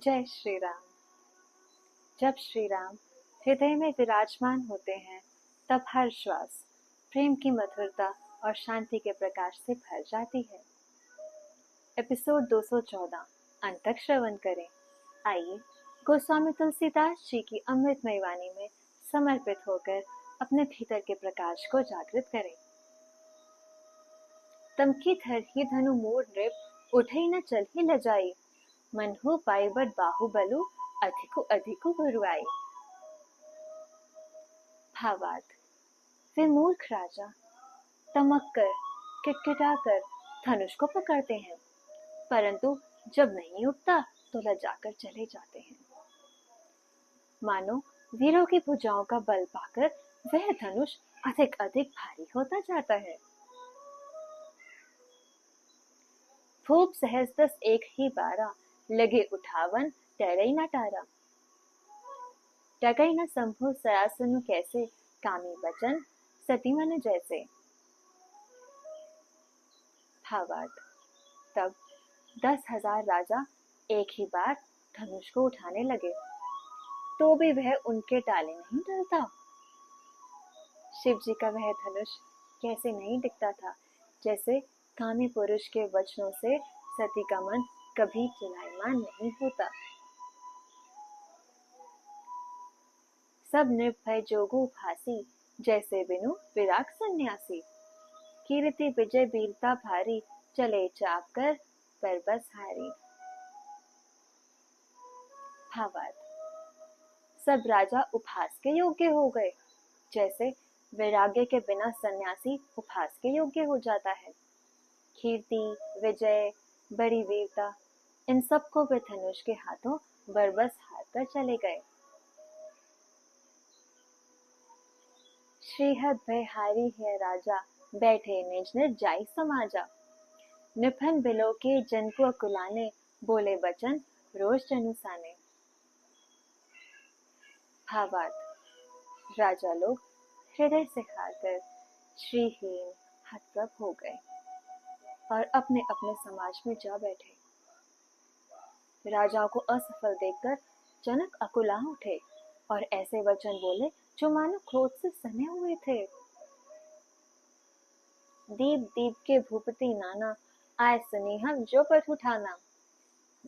जय श्री राम। जब श्री राम हृदय में विराजमान होते हैं, तब हर श्वास प्रेम की मधुरता और शांति के प्रकाश से भर जाती है। एपिसोड 214 अंत तक श्रवण करें। आइए गोस्वामी तुलसीदास जी की अमृतमय वाणी में समर्पित होकर अपने भीतर के प्रकाश को जागृत करें। तमकी धर ही धनु मोर नृप, उठई न चल ही न जाई, मन हो पाई बट बाहुबलु, अधिकु अधिकु गुरुआई। भावार्थ, वे मूर्ख राजा तमक कर किटकिटा कर धनुष को पकड़ते हैं, परंतु जब नहीं उठता तो लजाकर चले जाते हैं। मानो वीरों की भुजाओं का बल पाकर वह धनुष अधिक अधिक भारी होता जाता है। भूप सहज 10 एक ही 12, लगे उठावन टरई न टारा। टगई न संभो सया सुनु कैसे, कामी बचन सती मन जैसे। भावार्थ, तब 10,000 राजा एक ही बार धनुष को उठाने लगे, तो भी वह उनके टाले नहीं टलता। शिव जी का वह धनुष कैसे नहीं दिखता था, जैसे कामी पुरुष के वचनों से सती का मन कभी चलायमान नहीं होता। सब निर्भय जोगु भासी, जैसे बिनु विराग सन्यासी। कीर्ति विजय वीरता भारी, चले चाप कर बरबस हारी। भावार्थ, सब राजा उपहास के योग्य हो गए, जैसे वैराग्य के बिना सन्यासी उपहास के योग्य हो जाता है। कीर्ति, विजय, बड़ी वीरता, इन सबको वे धनुष के हाथों बरबस हार कर चले गए। श्रीहद भय हारी है राजा, बैठे निज निज जाई समाजा। निफन बिलो के जन को अकुलाने, बोले बचन रोज जनुसाने। भावार्थ, राजा लोग हृदय से हारकर श्रीहीन हतप्रभ हो गए और अपने अपने समाज में जा बैठे। राजाओं को असफल देखकर जनक अकुला उठे और ऐसे वचन बोले जो मानो क्रोध से सने हुए थे। दीप दीप के भूपति नाना, आय सुनेह जो पथ उठाना।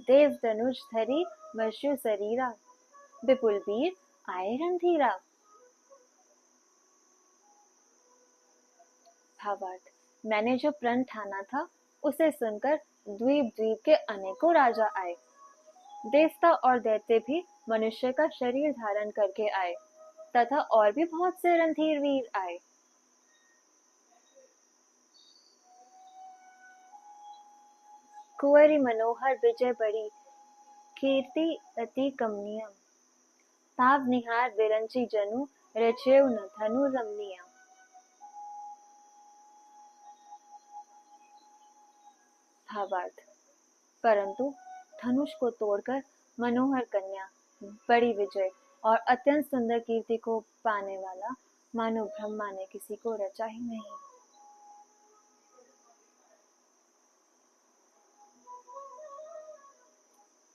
देव धनुष धरी मर्ष्यु शरीरा, विपुल वीर आए रणधीरा। भावार्थ, मैंने जो प्रण ठाना था उसे सुनकर द्वीप द्वीप के अनेकों राजा आए। देवता और दैत्य भी मनुष्य का शरीर धारण करके आए, तथा और भी बहुत से रणधीर वीर आए। कुंवरी मनोहर विजय बड़ी, कीर्ति अति कमनीय। ताव निहार विरंची जनु, रचेउ न धनु रमणीय। भावार्थ, परंतु धनुष को तोड़कर मनोहर कन्या, बड़ी विजय और अत्यंत सुंदर कीर्ति को पाने वाला मानो ब्रह्मा ने किसी को रचा ही नहीं।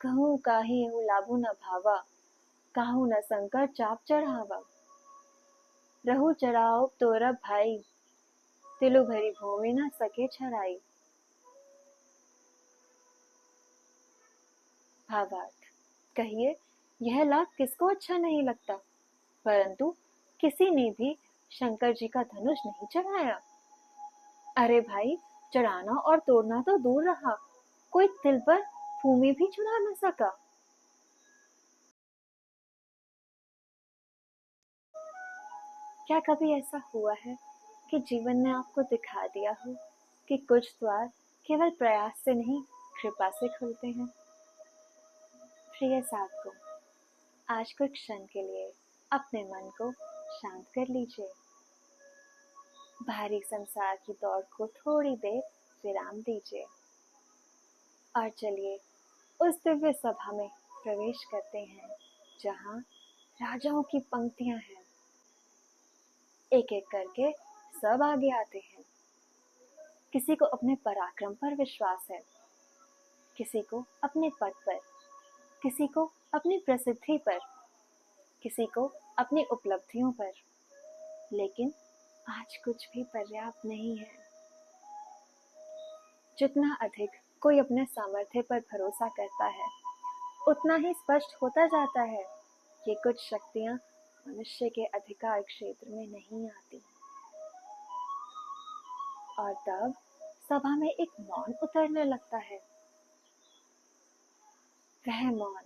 कहूँ काहि एहु लाभु न भावा, काहू न संकर चाप चढ़ावा। रहु चढ़ाओ तोरब भाई, तिलु भरी भूमि न सके छराई। भावार्थ, कहिए यह लाभ किसको अच्छा नहीं लगता, परंतु किसी ने भी शंकर जी का धनुष नहीं चढ़ाया। अरे भाई, चढ़ाना और तोड़ना तो दूर रहा, कोई तिल पर भूमि भी चढ़ा न सका। क्या कभी ऐसा हुआ है कि जीवन ने आपको दिखा दिया हो कि कुछ द्वार केवल प्रयास से नहीं, कृपा से खुलते हैं? प्रिय साथियों, आज कुछ क्षण के लिए अपने मन को शांत कर लीजिए। भारी संसार की दौड़ को थोड़ी देर विराम दीजिए और चलिए उस दिव्य सभा में प्रवेश करते हैं जहां राजाओं की पंक्तियां हैं। एक एक करके सब आगे आते हैं। किसी को अपने पराक्रम पर विश्वास है, किसी को अपने पद पर, किसी को अपनी प्रसिद्धि पर, किसी को अपनी उपलब्धियों पर, लेकिन आज कुछ भी पर्याप्त नहीं है। जितना अधिक कोई अपने सामर्थ्य पर भरोसा करता है, उतना ही स्पष्ट होता जाता है कि कुछ शक्तियां मनुष्य के अधिकार क्षेत्र में नहीं आती। और तब सभा में एक मौन उतरने लगता है। वह मौन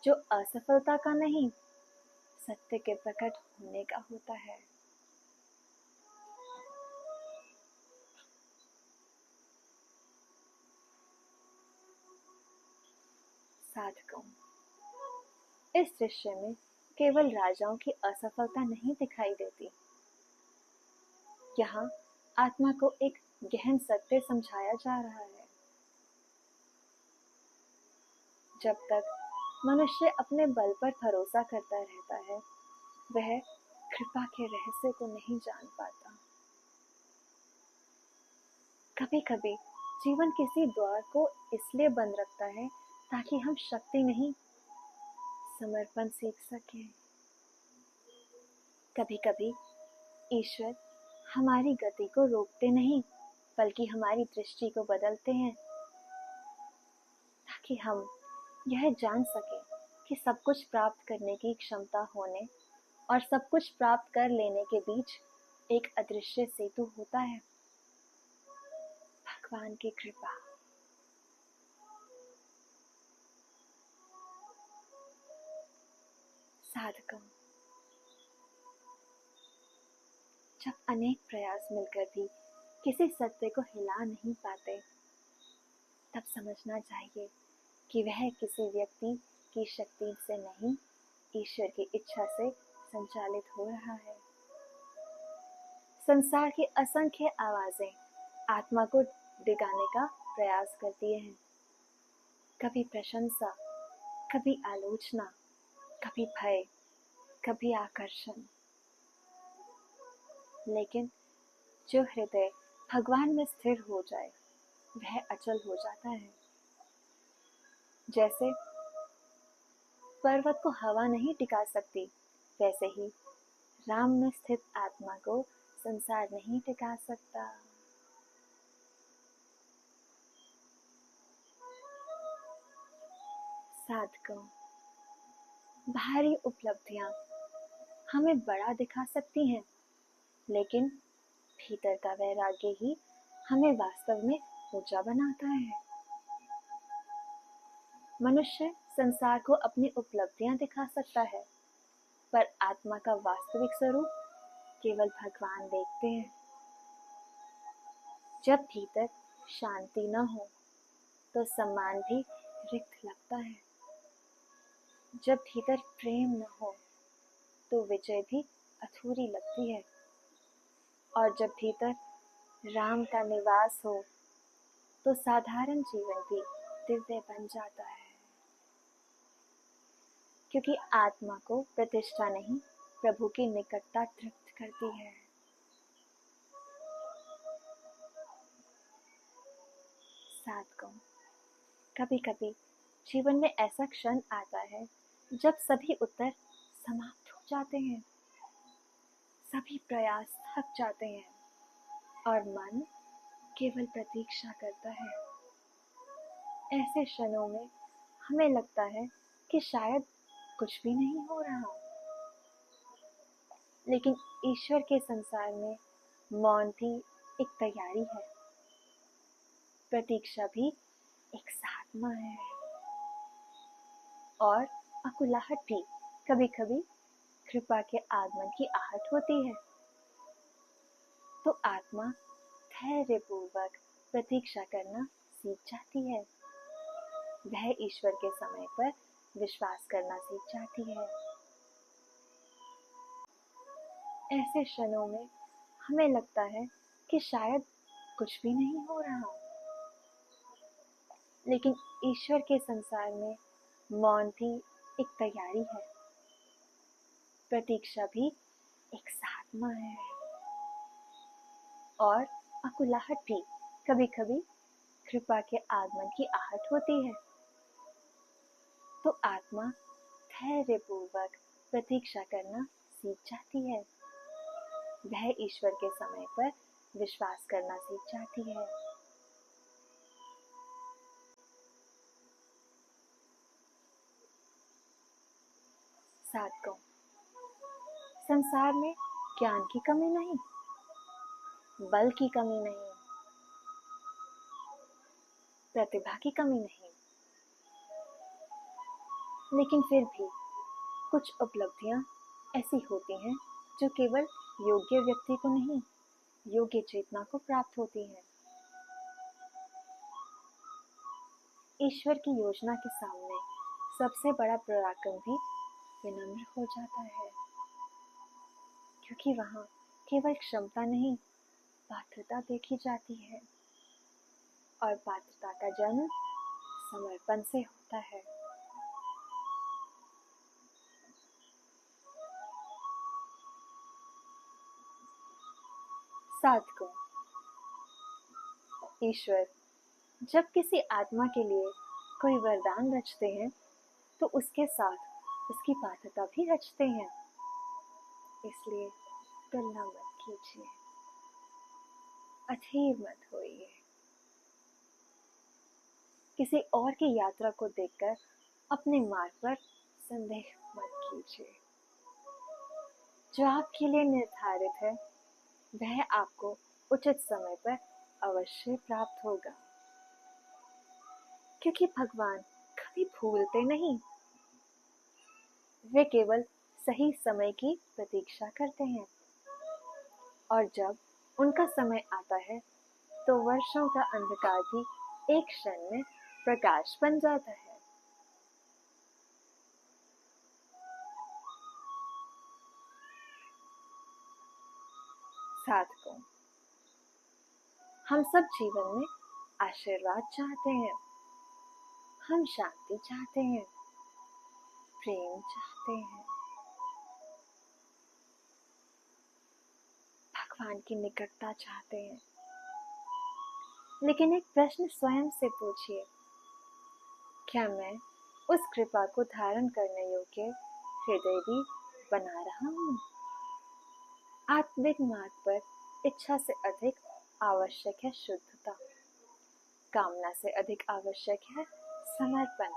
जो असफलता का नहीं, सत्य के प्रकट होने का होता है। साधकों, इस दृश्य में केवल राजाओं की असफलता नहीं दिखाई देती। यहाँ आत्मा को एक गहन सत्य समझाया जा रहा है। जब तक मनुष्य अपने बल पर भरोसा करता रहता है, वह कृपा के रहस्य को नहीं जान पाता। कभी कभी जीवन किसी द्वार को इसलिए बंद रखता है ताकि हम शक्ति नहीं, समर्पण सीख सकें। कभी कभी ईश्वर हमारी गति को रोकते नहीं, बल्कि हमारी दृष्टि को बदलते हैं, ताकि हम यह जान सकें कि सब कुछ प्राप्त करने की क्षमता होने और सब कुछ प्राप्त कर लेने के बीच एक अदृश्य सेतु होता है, भगवान की कृपा। साधकों, जब अनेक प्रयास मिलकर भी किसी सत्य को हिला नहीं पाते, तब समझना चाहिए कि वह किसी व्यक्ति की शक्ति से नहीं, ईश्वर की इच्छा से संचालित हो रहा है। संसार की असंख्य आवाजें आत्मा को डिगाने का प्रयास करती हैं। कभी प्रशंसा, कभी आलोचना, कभी भय, कभी आकर्षण। लेकिन जो हृदय भगवान में स्थिर हो जाए, वह अचल हो जाता है। जैसे पर्वत को हवा नहीं टिका सकती, वैसे ही राम में स्थित आत्मा को संसार नहीं टिका सकता। साधकों, बाहरी उपलब्धियां हमें बड़ा दिखा सकती हैं, लेकिन भीतर का वैराग्य ही हमें वास्तव में ऊंचा बनाता है। मनुष्य संसार को अपनी उपलब्धियां दिखा सकता है, पर आत्मा का वास्तविक स्वरूप केवल भगवान देखते हैं। जब भीतर शांति न हो, तो सम्मान भी रिक्त लगता है। जब भीतर प्रेम न हो, तो विजय भी अधूरी लगती है। और जब भीतर राम का निवास हो, तो साधारण जीवन भी दिव्य बन जाता है। क्योंकि आत्मा को प्रतिष्ठा नहीं, प्रभु की निकटता तृप्त करती है। साधकों, कभी कभी जीवन में ऐसा क्षण आता है जब सभी उत्तर समाप्त हो जाते हैं, सभी प्रयास थक जाते हैं और मन केवल प्रतीक्षा करता है। ऐसे क्षणों में हमें लगता है कि शायद कुछ भी नहीं हो रहा, लेकिन ईश्वर के संसार में मौन भी एक तैयारी है, प्रतीक्षा भी एक साधना है, और अकुलाहट भी कभी कभी कृपा के आगमन की आहट होती है। तो आत्मा धैर्यपूर्वक प्रतीक्षा करना सीख जाती है। वह ईश्वर के समय पर विश्वास करना सीख जाती है। ऐसे क्षणों में हमें लगता है कि शायद कुछ भी नहीं हो रहा, लेकिन ईश्वर के संसार में मौन भी एक तैयारी है, प्रतीक्षा भी एक साधना है, और अकुलाहट भी कभी कभी कृपा के आगमन की आहट होती है। तो आत्मा धैर्यपूर्वक प्रतीक्षा करना सीख जाती है। वह ईश्वर के समय पर विश्वास करना सीख जाती है। साधकों, संसार में ज्ञान की कमी नहीं, बल की कमी नहीं, प्रतिभा की कमी नहीं, लेकिन फिर भी कुछ उपलब्धियां ऐसी होती हैं जो केवल योग्य व्यक्ति को नहीं, योग्य चेतना को प्राप्त होती हैं। ईश्वर की योजना के सामने सबसे बड़ा पराक्रम भी विनम्र हो जाता है, क्योंकि वहां केवल क्षमता नहीं, पात्रता देखी जाती है, और पात्रता का जन्म समर्पण से होता है। साधकों, ईश्वर जब किसी आत्मा के लिए कोई वरदान रचते हैं तो उसके साथ उसकी पात्रता भी रचते हैं। इसलिए तुलना मत कीजिए, अधीर मत होइए, किसी और की यात्रा को देखकर अपने मार्ग पर संदेह मत कीजिए। जो आपके लिए निर्धारित है वह आपको उचित समय पर अवश्य प्राप्त होगा, क्योंकि भगवान कभी भूलते नहीं, वे केवल सही समय की प्रतीक्षा करते हैं, और जब उनका समय आता है तो वर्षों का अंधकार भी एक क्षण में प्रकाश बन जाता है। साधकों, हम सब जीवन में आशीर्वाद चाहते हैं, हम शांति चाहते हैं, प्रेम चाहते हैं, भगवान की निकटता चाहते हैं। लेकिन एक प्रश्न स्वयं से पूछिए, क्या मैं उस कृपा को धारण करने योग्य हृदय भी बना रहा हूँ? आत्मिक मार्ग पर इच्छा से अधिक आवश्यक है शुद्धता, कामना से अधिक आवश्यक है समर्पण,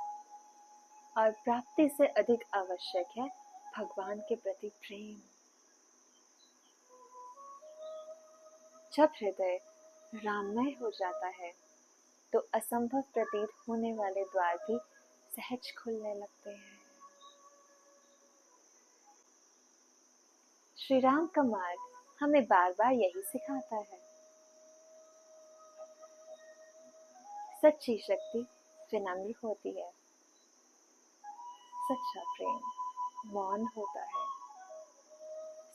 और प्राप्ति से अधिक आवश्यक है भगवान के प्रति प्रेम। जब हृदय राममय हो जाता है तो असंभव प्रतीत होने वाले द्वार भी सहज खुलने लगते हैं। श्री राम का मार्ग हमें बार बार यही सिखाता है। सच्ची शक्ति विनम्र होती है, सच्चा प्रेम मौन होता है,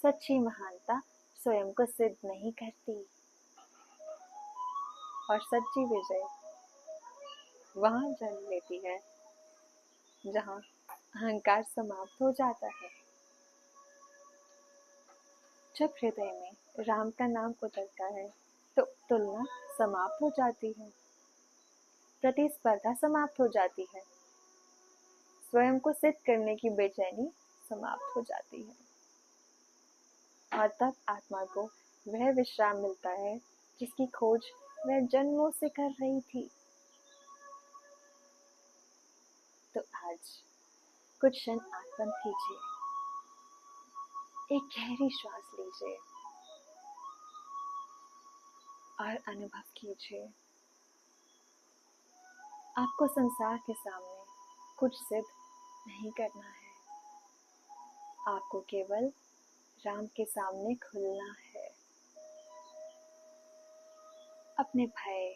सच्ची महानता स्वयं को सिद्ध नहीं करती, और सच्ची विजय वहां जन्म लेती है जहां अहंकार समाप्त हो जाता है। जब हृदय में राम का नाम उतरता है तो तुलना समाप्त हो जाती है, प्रतिस्पर्धा समाप्त हो जाती है, स्वयं को सिद्ध करने की बेचैनी समाप्त हो जाती है, और तब आत्मा को वह विश्राम मिलता है जिसकी खोज वह जन्मों से कर रही थी। तो आज कुछ क्षण आंख बंद कीजिए, एक गहरी श्वास लीजिए और अनुभव कीजिए, आपको संसार के सामने कुछ सिद्ध नहीं करना है, आपको केवल राम के सामने खुलना है। अपने भय,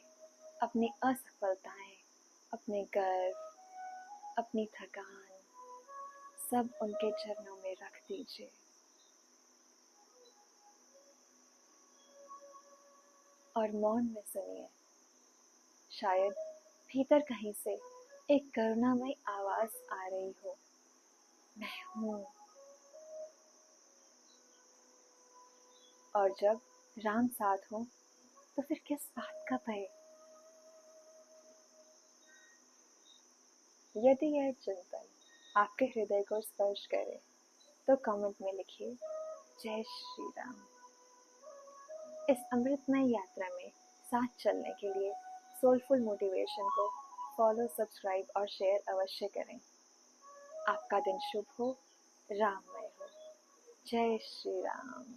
अपनी असफलताएं, अपने गर्व, अपनी थकान सब उनके चरणों में रख दीजिए। और मौन में सुनिए, शायद भीतर कहीं से एक करुणामय आवाज आ रही हो, मैं हूं। और जब राम साथ हो तो फिर किस बात का भय? यदि यह चिंतन आपके हृदय को स्पर्श करे तो कमेंट में लिखिए जय श्री राम। इस अमृतमय यात्रा में साथ चलने के लिए सोलफुल मोटिवेशन को फॉलो, सब्सक्राइब और शेयर अवश्य करें। आपका दिन शुभ हो, राममय हो। जय श्री राम।